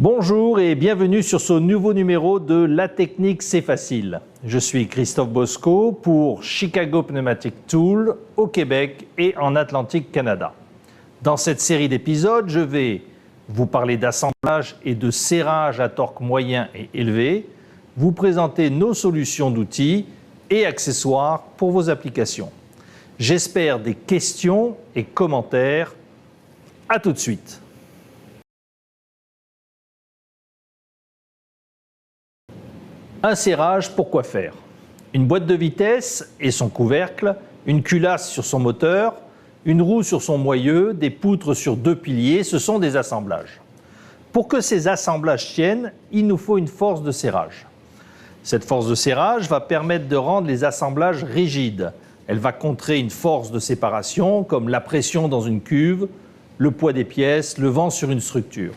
Bonjour et bienvenue sur ce nouveau numéro de La Technique c'est facile. Je suis Christophe Bosco pour Chicago Pneumatic Tool au Québec et en Atlantique Canada. Dans cette série d'épisodes, je vais vous parler d'assemblage et de serrage à torque moyen et élevé, vous présenter nos solutions d'outils et accessoires pour vos applications. J'espère des questions et commentaires. À tout de suite. Un serrage, pour quoi faire? Une boîte de vitesse et son couvercle, une culasse sur son moteur, une roue sur son moyeu, des poutres sur deux piliers, ce sont des assemblages. Pour que ces assemblages tiennent, il nous faut une force de serrage. Cette force de serrage va permettre de rendre les assemblages rigides. Elle va contrer une force de séparation comme la pression dans une cuve, le poids des pièces, le vent sur une structure.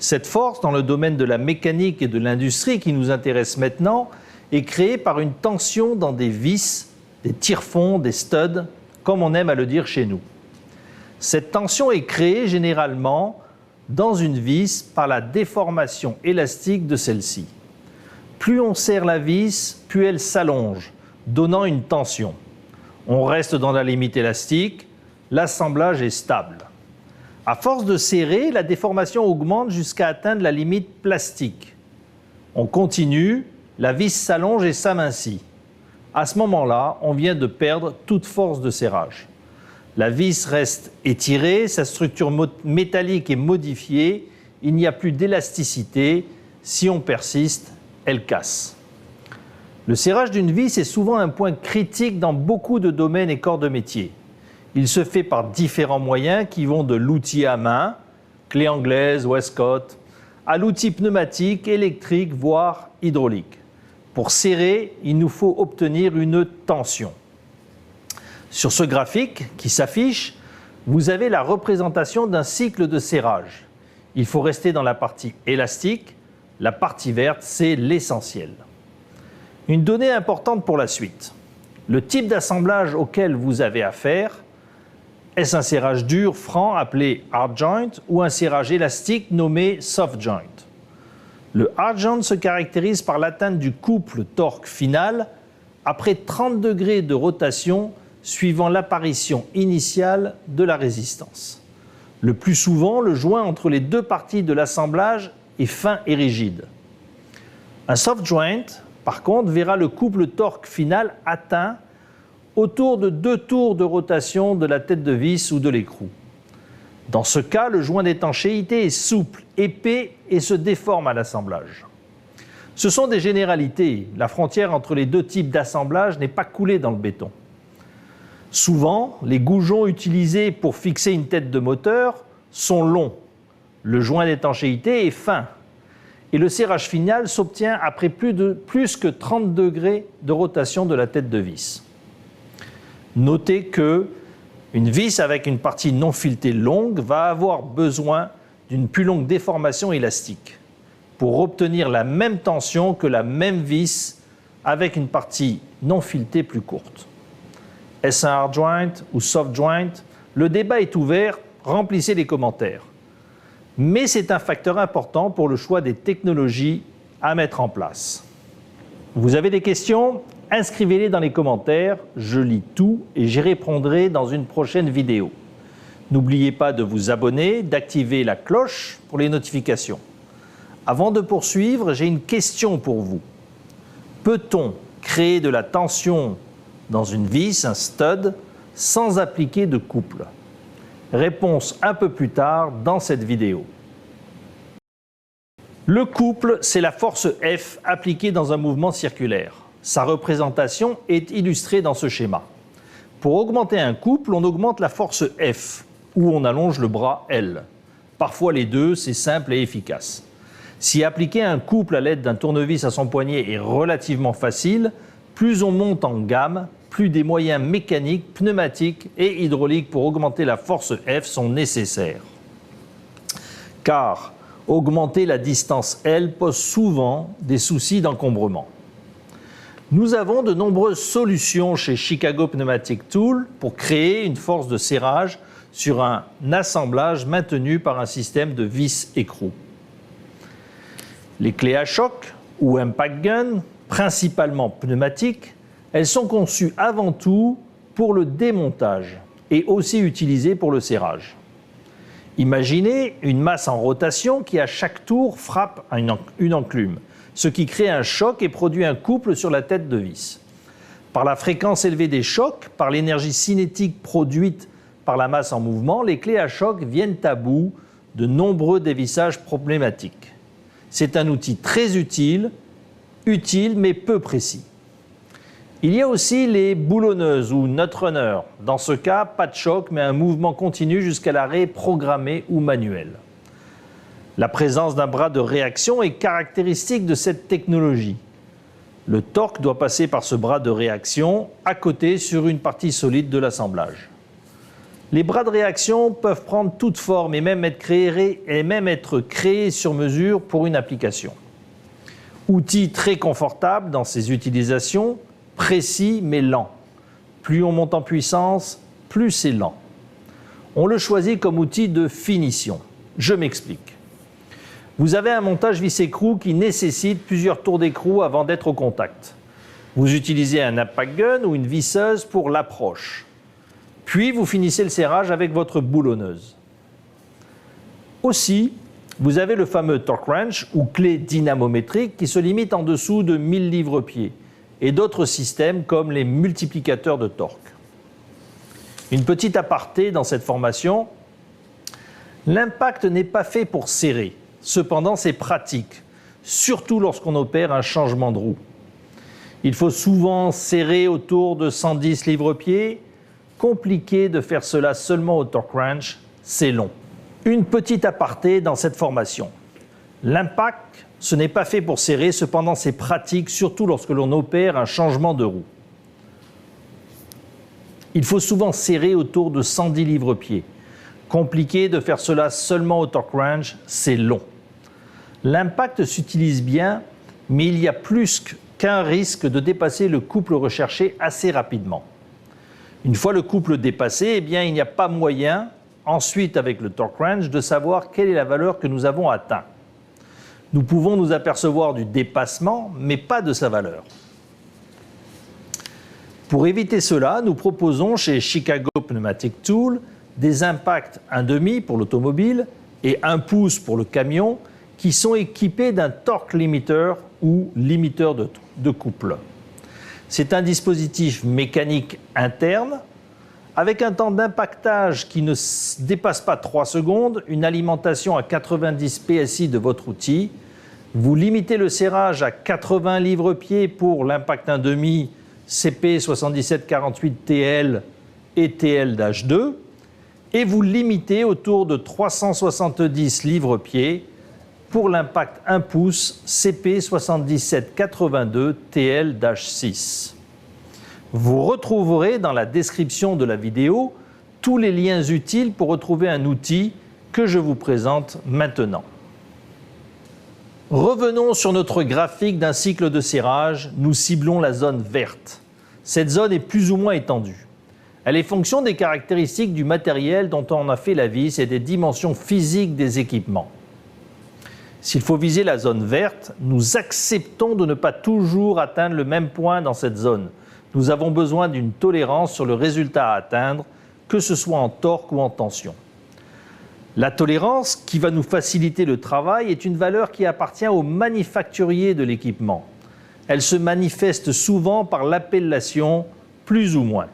Cette force, dans le domaine de la mécanique et de l'industrie qui nous intéresse maintenant, est créée par une tension dans des vis, des tire-fonds, des studs, comme on aime à le dire chez nous. Cette tension est créée généralement dans une vis par la déformation élastique de celle-ci. Plus on serre la vis, plus elle s'allonge, donnant une tension. On reste dans la limite élastique, l'assemblage est stable. À force de serrer, la déformation augmente jusqu'à atteindre la limite plastique. On continue, la vis s'allonge et s'amincit. À ce moment-là, on vient de perdre toute force de serrage. La vis reste étirée, sa structure métallique est modifiée, il n'y a plus d'élasticité. Si on persiste, elle casse. Le serrage d'une vis est souvent un point critique dans beaucoup de domaines et corps de métier. Il se fait par différents moyens qui vont de l'outil à main, clé anglaise, Westcott, à l'outil pneumatique, électrique, voire hydraulique. Pour serrer, il nous faut obtenir une tension. Sur ce graphique qui s'affiche, vous avez la représentation d'un cycle de serrage. Il faut rester dans la partie élastique. La partie verte, c'est l'essentiel. Une donnée importante pour la suite. Le type d'assemblage auquel vous avez affaire, est-ce un serrage dur, franc, appelé hard joint, ou un serrage élastique nommé soft joint? Le hard joint se caractérise par l'atteinte du couple torque final après 30 degrés de rotation suivant l'apparition initiale de la résistance. Le plus souvent, le joint entre les deux parties de l'assemblage est fin et rigide. Un soft joint, par contre, verra le couple torque final atteint autour de 2 tours de rotation de la tête de vis ou de l'écrou. Dans ce cas, le joint d'étanchéité est souple, épais et se déforme à l'assemblage. Ce sont des généralités. La frontière entre les deux types d'assemblage n'est pas coulée dans le béton. Souvent, les goujons utilisés pour fixer une tête de moteur sont longs. Le joint d'étanchéité est fin. Et le serrage final s'obtient après plus que 30 degrés de rotation de la tête de vis. Notez qu'une vis avec une partie non filetée longue va avoir besoin d'une plus longue déformation élastique pour obtenir la même tension que la même vis avec une partie non filetée plus courte. Est-ce un hard joint ou soft joint? Le débat est ouvert, remplissez les commentaires. Mais c'est un facteur important pour le choix des technologies à mettre en place. Vous avez des questions? Inscrivez-les dans les commentaires, je lis tout et j'y répondrai dans une prochaine vidéo. N'oubliez pas de vous abonner, d'activer la cloche pour les notifications. Avant de poursuivre, j'ai une question pour vous. Peut-on créer de la tension dans une vis, un stud, sans appliquer de couple? Réponse un peu plus tard dans cette vidéo. Le couple, c'est la force F appliquée dans un mouvement circulaire. Sa représentation est illustrée dans ce schéma. Pour augmenter un couple, on augmente la force F, ou on allonge le bras L. Parfois les deux, c'est simple et efficace. Si appliquer un couple à l'aide d'un tournevis à son poignet est relativement facile, plus on monte en gamme, plus des moyens mécaniques, pneumatiques et hydrauliques pour augmenter la force F sont nécessaires. Car augmenter la distance L pose souvent des soucis d'encombrement. Nous avons de nombreuses solutions chez Chicago Pneumatic Tool pour créer une force de serrage sur un assemblage maintenu par un système de vis écrou. Les clés à choc ou impact gun, principalement pneumatiques, elles sont conçues avant tout pour le démontage et aussi utilisées pour le serrage. Imaginez une masse en rotation qui à chaque tour frappe une enclume, ce qui crée un choc et produit un couple sur la tête de vis. Par la fréquence élevée des chocs, par l'énergie cinétique produite par la masse en mouvement, les clés à choc viennent à bout de nombreux dévissages problématiques. C'est un outil très utile mais peu précis. Il y a aussi les boulonneuses ou nut-runners. Dans ce cas, pas de choc, mais un mouvement continu jusqu'à l'arrêt programmé ou manuel. La présence d'un bras de réaction est caractéristique de cette technologie. Le torque doit passer par ce bras de réaction à côté sur une partie solide de l'assemblage. Les bras de réaction peuvent prendre toute forme et même être créés sur mesure pour une application. Outil très confortable dans ses utilisations, précis mais lent. Plus on monte en puissance, plus c'est lent. On le choisit comme outil de finition. Je m'explique. Vous avez un montage vis-écrou qui nécessite plusieurs tours d'écrou avant d'être au contact. Vous utilisez un impact gun ou une visseuse pour l'approche. Puis vous finissez le serrage avec votre boulonneuse. Aussi, vous avez le fameux torque wrench ou clé dynamométrique qui se limite en dessous de 1000 livres-pieds et d'autres systèmes comme les multiplicateurs de torque. Une petite aparté dans cette formation, l'impact n'est pas fait pour serrer. Cependant, c'est pratique, surtout lorsqu'on opère un changement de roue. Il faut souvent serrer autour de 110 livres-pieds. Compliqué de faire cela seulement au torque wrench, c'est long. Une petite aparté dans cette formation. L'impact, ce n'est pas fait pour serrer, cependant c'est pratique, surtout lorsque l'on opère un changement de roue. Il faut souvent serrer autour de 110 livres-pieds. Compliqué de faire cela seulement au torque wrench, c'est long. L'impact s'utilise bien, mais il y a plus qu'un risque de dépasser le couple recherché assez rapidement. Une fois le couple dépassé, il n'y a pas moyen, ensuite avec le torque wrench, de savoir quelle est la valeur que nous avons atteinte. Nous pouvons nous apercevoir du dépassement, mais pas de sa valeur. Pour éviter cela, nous proposons chez Chicago Pneumatic Tool des impacts 1,5 pour l'automobile et 1 pouce pour le camion qui sont équipés d'un torque limiteur ou limiteur de couple. C'est un dispositif mécanique interne avec un temps d'impactage qui ne dépasse pas 3 secondes, une alimentation à 90 PSI de votre outil. Vous limitez le serrage à 80 livres-pieds pour l'impact 1,5 CP 7748TL et TL-2 et vous limitez autour de 370 livres-pieds pour l'impact 1 pouce CP 7782 TL-6. Vous retrouverez dans la description de la vidéo tous les liens utiles pour retrouver un outil que je vous présente maintenant. Revenons sur notre graphique d'un cycle de serrage. Nous ciblons la zone verte. Cette zone est plus ou moins étendue. Elle est fonction des caractéristiques du matériel dont on a fait la vis et des dimensions physiques des équipements. S'il faut viser la zone verte, nous acceptons de ne pas toujours atteindre le même point dans cette zone. Nous avons besoin d'une tolérance sur le résultat à atteindre, que ce soit en torque ou en tension. La tolérance, qui va nous faciliter le travail, est une valeur qui appartient au manufacturier de l'équipement. Elle se manifeste souvent par l'appellation « plus ou moins ».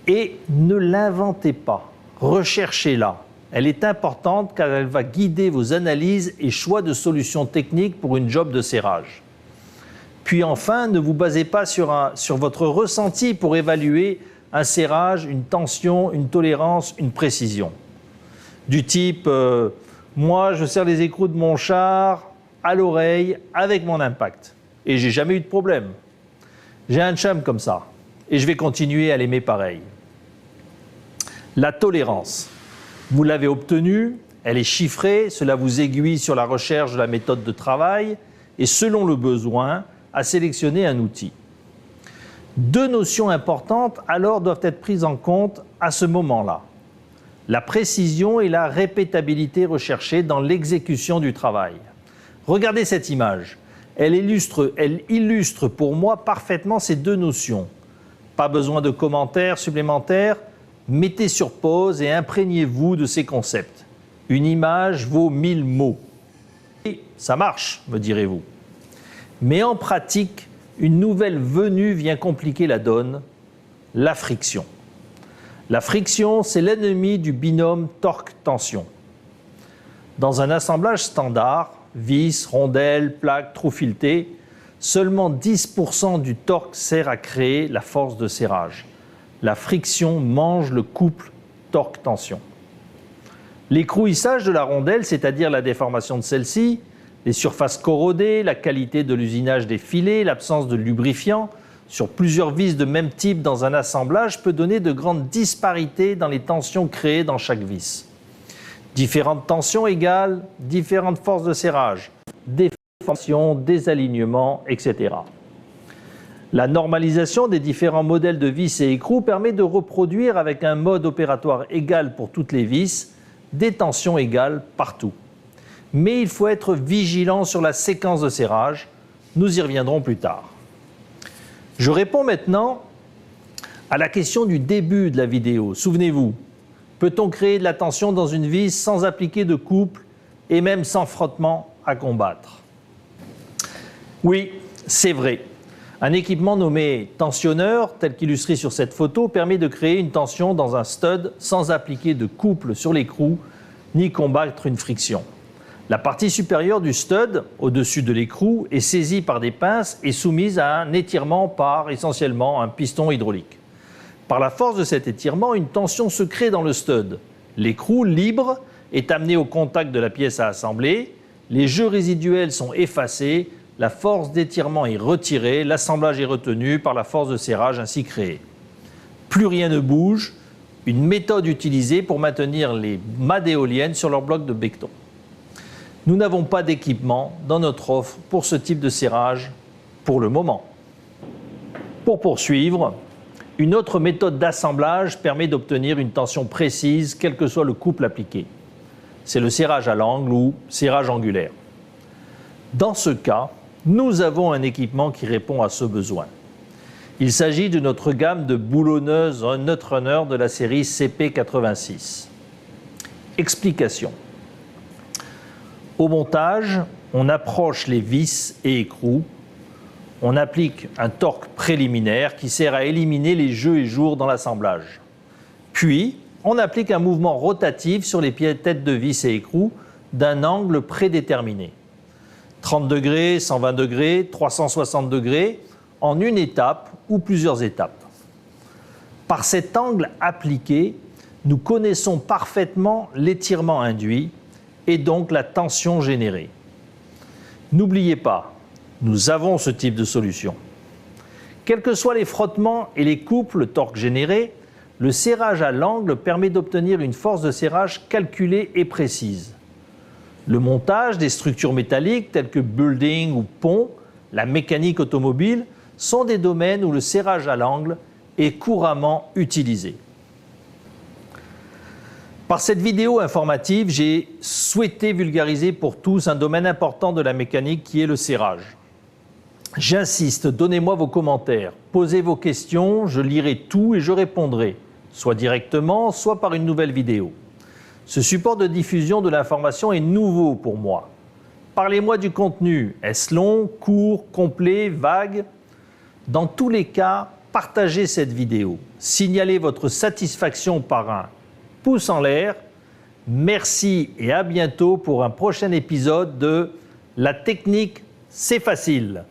Et ne l'inventez pas, recherchez-la. Elle est importante car elle va guider vos analyses et choix de solutions techniques pour une job de serrage. Puis enfin, ne vous basez pas sur votre ressenti pour évaluer un serrage, une tension, une tolérance, une précision. Du type, moi je serre les écrous de mon char à l'oreille avec mon impact. Et j'ai jamais eu de problème. J'ai un chum comme ça. Et je vais continuer à l'aimer pareil. La tolérance. Vous l'avez obtenue, elle est chiffrée, cela vous aiguille sur la recherche de la méthode de travail et selon le besoin, à sélectionner un outil. Deux notions importantes alors doivent être prises en compte à ce moment-là. La précision et la répétabilité recherchée dans l'exécution du travail. Regardez cette image. Elle illustre pour moi parfaitement ces deux notions. Pas besoin de commentaires supplémentaires, mettez sur pause et imprégnez-vous de ces concepts. Une image vaut 1000 mots. Et ça marche, me direz-vous. Mais en pratique, une nouvelle venue vient compliquer la donne, la friction. La friction, c'est l'ennemi du binôme torque-tension. Dans un assemblage standard, vis, rondelles, plaques, trous filetés, seulement 10% du torque sert à créer la force de serrage. La friction mange le couple torque-tension. L'écrouissage de la rondelle, c'est-à-dire la déformation de celle-ci, les surfaces corrodées, la qualité de l'usinage des filets, l'absence de lubrifiant, sur plusieurs vis de même type dans un assemblage peut donner de grandes disparités dans les tensions créées dans chaque vis. Différentes tensions égales différentes forces de serrage, déformations, désalignements, etc. La normalisation des différents modèles de vis et écrous permet de reproduire avec un mode opératoire égal pour toutes les vis, des tensions égales partout. Mais il faut être vigilant sur la séquence de serrage, nous y reviendrons plus tard. Je réponds maintenant à la question du début de la vidéo. Souvenez-vous, peut-on créer de la tension dans une vis sans appliquer de couple et même sans frottement à combattre? Oui, c'est vrai. Un équipement nommé tensionneur, tel qu'illustré sur cette photo, permet de créer une tension dans un stud sans appliquer de couple sur l'écrou ni combattre une friction. La partie supérieure du stud, au-dessus de l'écrou, est saisie par des pinces et soumise à un étirement par essentiellement un piston hydraulique. Par la force de cet étirement, une tension se crée dans le stud. L'écrou, libre, est amené au contact de la pièce à assembler, les jeux résiduels sont effacés, la force d'étirement est retirée, l'assemblage est retenu par la force de serrage ainsi créée. Plus rien ne bouge, une méthode utilisée pour maintenir les mâts d'éoliennes sur leur bloc de béton. Nous n'avons pas d'équipement dans notre offre pour ce type de serrage pour le moment. Pour poursuivre, une autre méthode d'assemblage permet d'obtenir une tension précise, quel que soit le couple appliqué. C'est le serrage à l'angle ou serrage angulaire. Dans ce cas, nous avons un équipement qui répond à ce besoin. Il s'agit de notre gamme de boulonneuses Nutrunner de la série CP86. Explication. Au montage, on approche les vis et écrous. On applique un torque préliminaire qui sert à éliminer les jeux et jours dans l'assemblage. Puis, on applique un mouvement rotatif sur les têtes de vis et écrous d'un angle prédéterminé. 30 degrés, 120 degrés, 360 degrés, en une étape ou plusieurs étapes. Par cet angle appliqué, nous connaissons parfaitement l'étirement induit et donc la tension générée. N'oubliez pas, nous avons ce type de solution. Quels que soient les frottements et les couples torque générés, le serrage à l'angle permet d'obtenir une force de serrage calculée et précise. Le montage des structures métalliques telles que building ou pont, la mécanique automobile, sont des domaines où le serrage à l'angle est couramment utilisé. Par cette vidéo informative, j'ai souhaité vulgariser pour tous un domaine important de la mécanique qui est le serrage. J'insiste, donnez-moi vos commentaires, posez vos questions, je lirai tout et je répondrai, soit directement, soit par une nouvelle vidéo. Ce support de diffusion de l'information est nouveau pour moi. Parlez-moi du contenu, est-ce long, court, complet, vague? Dans tous les cas, partagez cette vidéo. Signalez votre satisfaction par un pouce en l'air. Merci et à bientôt pour un prochain épisode de La technique, c'est facile.